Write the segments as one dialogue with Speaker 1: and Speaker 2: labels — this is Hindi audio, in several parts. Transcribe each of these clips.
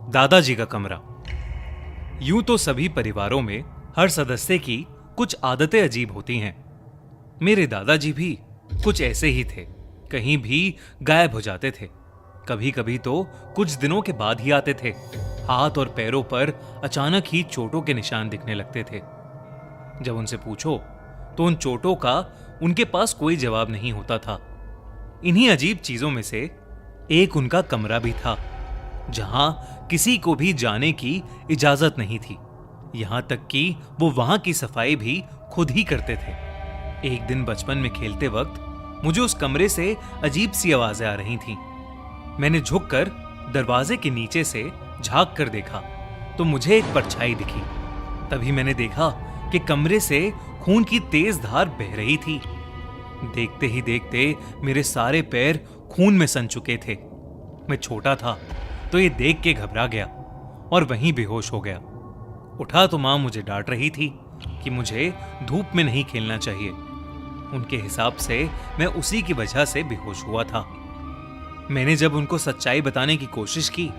Speaker 1: दादाजी का कमरा। यूं तो सभी परिवारों में हर सदस्य की कुछ आदतें अजीब होती हैं। मेरे दादाजी भी कुछ ऐसे ही थे, कहीं भी गायब हो जाते थे। कभी कभी तो कुछ दिनों के बाद ही आते थे। हाथ और पैरों पर अचानक ही चोटों के निशान दिखने लगते थे। जब उनसे पूछो तो उन चोटों का उनके पास कोई जवाब नहीं होता था। इन्हीं अजीब चीजों में से एक उनका कमरा भी था, जहां किसी को भी जाने की इजाजत नहीं थी। यहां तक कि वो वहां की सफाई भी खुद ही करते थे। एक दिन बचपन में खेलते वक्त मुझे उस कमरे से अजीब सी आवाजें आ रही थीं। मैंने झुककर दरवाजे के नीचे से झांक कर देखा तो मुझे एक परछाई दिखी। तभी मैंने देखा कि कमरे से खून की तेज धार बह रही थी। देखते ही देखते मेरे सारे पैर खून में सन चुके थे। मैं छोटा था तो ये देख के घबरा गया और वहीं बेहोश हो गया। उठा तो मां मुझे डांट रही थी कि मुझे धूप में नहीं खेलना चाहिए। उनके हिसाब से मैं उसी की वजह से बेहोश हुआ था। मैंने जब उनको सच्चाई बताने की कोशिश की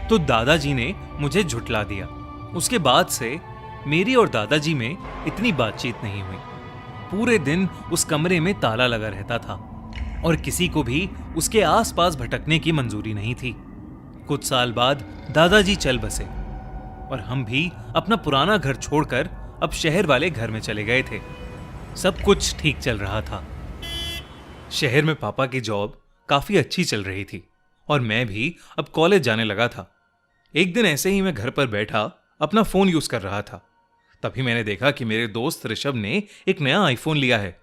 Speaker 1: तो दादाजी ने मुझे झुठला दिया। उसके बाद से मेरी और दादाजी में इतनी बातचीत नहीं हुई। पूरे दिन उस कमरे में ताला लगा रहता था और किसी को भी उसके आसपास भटकने की मंजूरी नहीं थी। कुछ साल बाद दादाजी चल बसे और हम भी अपना पुराना घर छोड़कर अब शहर वाले घर में चले गए थे। सब कुछ ठीक चल रहा था। शहर में पापा की जॉब काफी अच्छी चल रही थी और मैं भी अब कॉलेज जाने लगा था। एक दिन ऐसे ही मैं घर पर बैठा अपना फोन यूज कर रहा था। तभी मैंने देखा कि मेरे दोस्त ऋषभ ने एक नया आईफोन लिया है।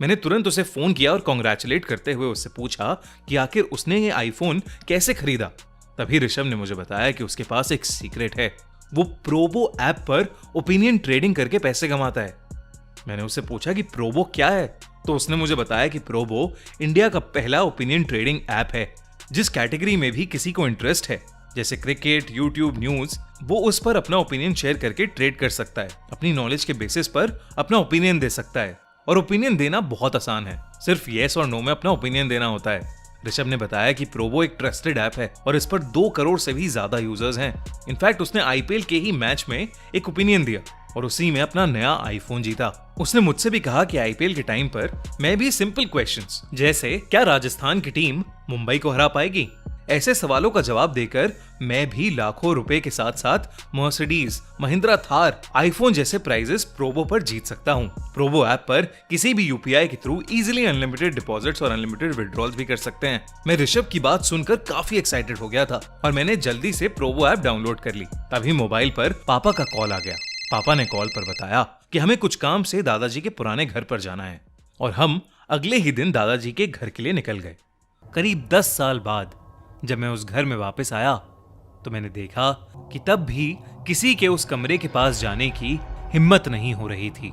Speaker 1: मैंने तुरंत उसे फोन किया और कॉन्ग्रेचुलेट करते हुए उससे पूछा कि आखिर उसने ये आईफोन कैसे खरीदा। तभी ऋषभ ने मुझे बताया कि उसके पास एक सीक्रेट है। वो प्रोबो ऐप पर ओपिनियन ट्रेडिंग करके पैसे कमाता है। मैंने उससे पूछा कि प्रोबो क्या है, तो उसने मुझे बताया कि प्रोबो इंडिया का पहला ओपिनियन ट्रेडिंग ऐप है। जिस कैटेगरी में भी किसी को इंटरेस्ट है, जैसे क्रिकेट, यूट्यूब, न्यूज, वो उस पर अपना ओपिनियन शेयर करके ट्रेड कर सकता है। अपनी नॉलेज के बेसिस पर अपना ओपिनियन दे सकता है और ओपिनियन देना बहुत आसान है। सिर्फ येस और नो में अपना ओपिनियन देना होता है। ऋषभ ने बताया कि प्रोबो एक ट्रस्टेड ऐप है और इस पर 2 करोड़ से भी ज्यादा यूजर्स हैं। इनफैक्ट उसने आईपीएल के ही मैच में एक ओपिनियन दिया और उसी में अपना नया आईफोन जीता। उसने मुझसे भी कहा कि आईपीएल के टाइम पर मैं भी सिंपल क्वेश्चंस जैसे क्या राजस्थान की टीम मुंबई को हरा पाएगी, ऐसे सवालों का जवाब देकर मैं भी लाखों रुपए के साथ साथ मर्सिडीज, महिंद्रा थार, आईफोन जैसे प्राइजेस प्रोबो पर जीत सकता हूँ। प्रोबो ऐप पर किसी भी यूपीआई के थ्रू इजीली अनलिमिटेड डिपॉजिट्स और अनलिमिटेड विड्रॉल्स भी कर सकते हैं। मैं ऋषभ की बात सुनकर काफी एक्साइटेड हो गया था और मैंने जल्दी से प्रोबो ऐप डाउनलोड कर ली। तभी मोबाइल पर पापा का कॉल आ गया। पापा ने कॉल पर बताया कि हमें कुछ काम से दादाजी के पुराने घर पर जाना है और हम अगले ही दिन दादाजी के घर के लिए निकल गए। करीब 10 साल बाद जब मैं उस घर में वापस आया तो मैंने देखा कि तब भी किसी के उस कमरे के पास जाने की हिम्मत नहीं हो रही थी।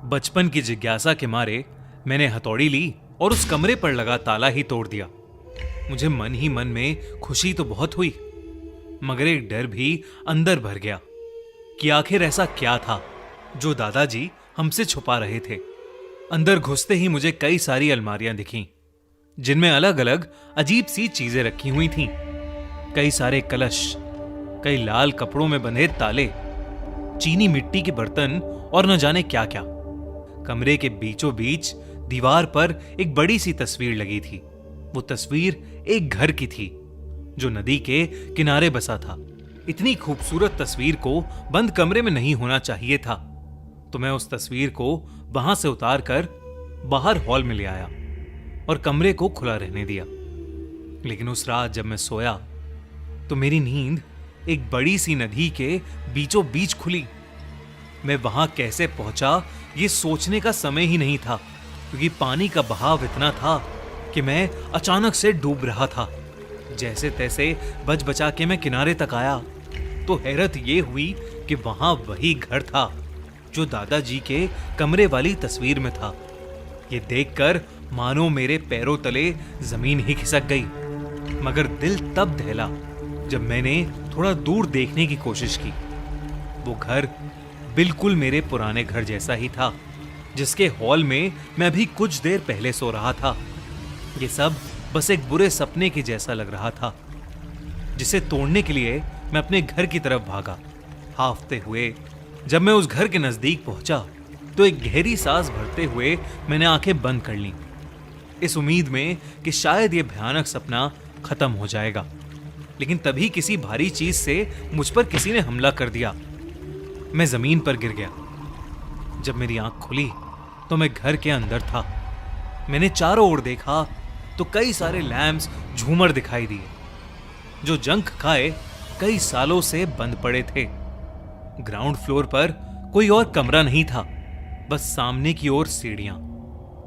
Speaker 1: बचपन की जिज्ञासा के मारे मैंने हथौड़ी ली और उस कमरे पर लगा ताला ही तोड़ दिया। मुझे मन ही मन में खुशी तो बहुत हुई, मगर एक डर भी अंदर भर गया कि आखिर ऐसा क्या था जो दादाजी हमसे छुपा रहे थे। अंदर घुसते ही मुझे कई सारी अलमारियां दिखीं, जिनमें अलग अलग अजीब सी चीजें रखी हुई थीं। कई सारे कलश, कई लाल कपड़ों में बंधे ताले, चीनी मिट्टी के बर्तन और न जाने क्या क्या। कमरे के बीचों बीच दीवार पर एक बड़ी सी तस्वीर लगी थी। वो तस्वीर एक घर की थी जो नदी के किनारे बसा था। इतनी खूबसूरत तस्वीर को बंद कमरे में नहीं होना चाहिए था, तो मैं उस तस्वीर को वहां से उतारकर बाहर हॉल में ले आया और कमरे को खुला रहने दिया। लेकिन उस रात जब मैं सोया तो मेरी नींद एक बड़ी सी नदी के बीचों बीच खुली। मैं वहां कैसे पहुंचा ये सोचने का समय ही नहीं था, क्योंकि पानी का बहाव इतना था कि मैं अचानक से डूब रहा था। जैसे तैसे बच बचा के मैं किनारे तक आया तो हैरत ये हुई कि वहां वही घर था जो दादाजी के कमरे वाली तस्वीर में था। ये देखकर मानो मेरे पैरों तले जमीन ही खिसक गई। मगर दिल तब दहला जब मैंने थोड़ा दूर देखने की कोशिश की। वो घर बिल्कुल मेरे पुराने घर जैसा ही था, जिसके हॉल में मैं अभी कुछ देर पहले सो रहा था। ये सब बस एक बुरे सपने के जैसा लग रहा था, जिसे तोड़ने के लिए मैं अपने घर की तरफ भागा। हाफते हुए जब मैं उस घर के नजदीक पहुंचा तो एक गहरी सांस भरते हुए मैंने आंखें बंद कर लीं, इस उम्मीद में कि शायद यह भयानक सपना खत्म हो जाएगा। लेकिन तभी किसी भारी चीज से मुझ पर किसी ने हमला कर दिया। मैं जमीन पर गिर गया। जब मेरी आंख खुली तो मैं घर के अंदर था। मैंने चारों ओर देखा तो कई सारे लैंप्स, झूमर दिखाई दिए जो जंग खाए कई सालों से बंद पड़े थे। ग्राउंड फ्लोर पर कोई और कमरा नहीं था, बस सामने की ओर सीढ़ियां,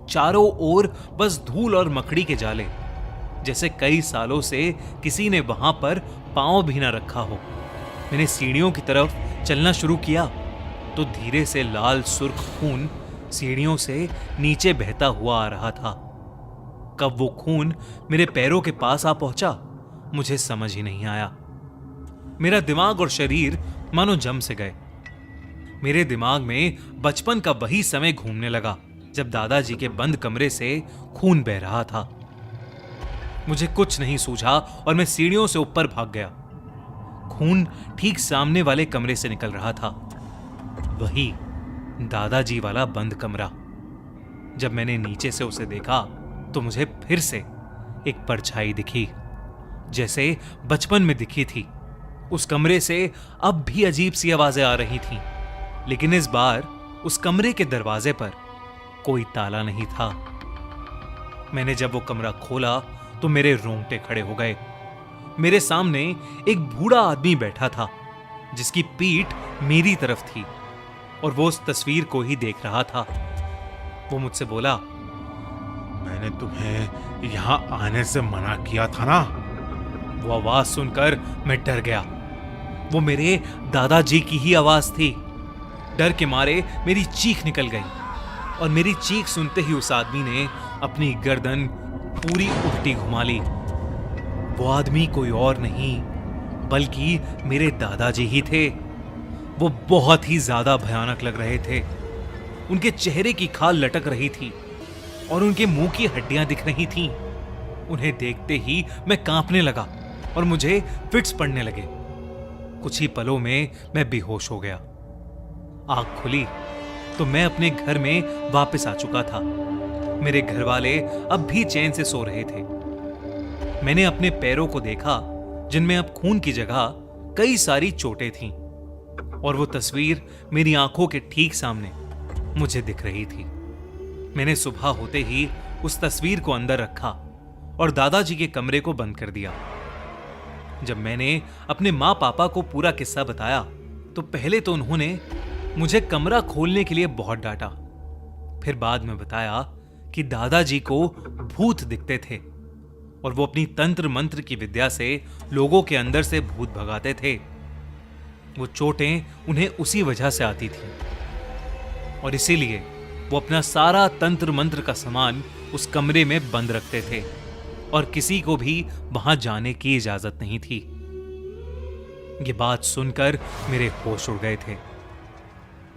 Speaker 1: चारों ओर बस धूल और मकड़ी के जाले, जैसे कई सालों से किसी ने वहां पर पांव भी ना रखा हो। मैंने सीढ़ियों की तरफ चलना शुरू किया तो धीरे से लाल सुर्ख खून सीढ़ियों से नीचे बहता हुआ आ रहा था। कब वो खून मेरे पैरों के पास आ पहुंचा मुझे समझ ही नहीं आया। मेरा दिमाग और शरीर मानो जम से गए। मेरे दिमाग में बचपन का वही समय घूमने लगा जब दादाजी के बंद कमरे से खून बह रहा था। मुझे कुछ नहीं सूझा और मैं सीढ़ियों से ऊपर भाग गया। खून ठीक सामने वाले कमरे से निकल रहा था, वही दादाजी वाला बंद कमरा। जब मैंने नीचे से उसे देखा तो मुझे फिर से एक परछाई दिखी, जैसे बचपन में दिखी थी। उस कमरे से अब भी अजीब सी आवाजें आ रही थीं, लेकिन इस बार उस कमरे के दरवाजे पर कोई ताला नहीं था। मैंने जब वो कमरा खोला तो मेरे रोंगटे खड़े हो गए। मेरे सामने एक बूढ़ा आदमी बैठा था जिसकी पीठ मेरी तरफ थी और वो उस तस्वीर को ही देख रहा था। वो मुझसे बोला,
Speaker 2: मैंने तुम्हें यहां आने से मना किया था ना।
Speaker 1: वो आवाज सुनकर मैं डर गया। वो मेरे दादाजी की ही आवाज थी। डर के मारे मेरी चीख निकल गई और मेरी चीख सुनते ही उस आदमी ने अपनी गर्दन पूरी उल्टी घुमा ली। वो आदमी कोई और नहीं बल्कि मेरे दादाजी ही थे। वो बहुत ही ज्यादा भयानक लग रहे थे। उनके चेहरे की खाल लटक रही थी और उनके मुंह की हड्डियां दिख रही थीं। उन्हें देखते ही मैं कांपने लगा और मुझे फिट्स पड़ने लगे। कुछ ही पलों में मैं बेहोश हो गया। आंख खुली तो मैं अपने घर में वापस आ चुका था। मेरे घर वाले अब भी चैन से सो रहे थे। मैंने अपने पैरों को देखा जिनमें अब खून की जगह कई सारी चोटें थीं और वो तस्वीर मेरी आंखों के ठीक सामने मुझे दिख रही थी। मैंने सुबह होते ही उस तस्वीर को अंदर रखा और दादाजी के कमरे को बंद कर दिया। जब मैंने अपने माँ पापा को पूरा किस्सा बताया तो पहले तो उन्होंने मुझे कमरा खोलने के लिए बहुत डांटा। फिर बाद में बताया कि दादाजी को भूत दिखते थे और वो अपनी तंत्र मंत्र की विद्या से लोगों के अंदर से भूत भगाते थे। वो चोटें उन्हें उसी वजह से आती थी और इसीलिए वो अपना सारा तंत्र मंत्र का सामान उस कमरे में बंद रखते थे और किसी को भी वहां जाने की इजाजत नहीं थी। ये बात सुनकर मेरे होश उड़ गए थे।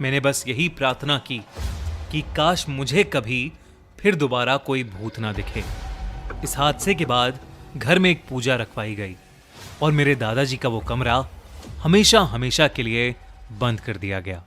Speaker 1: मैंने बस यही प्रार्थना की कि काश मुझे कभी फिर दोबारा कोई भूत ना दिखे। इस हादसे के बाद घर में एक पूजा रखवाई गई और मेरे दादाजी का वो कमरा हमेशा हमेशा के लिए बंद कर दिया गया।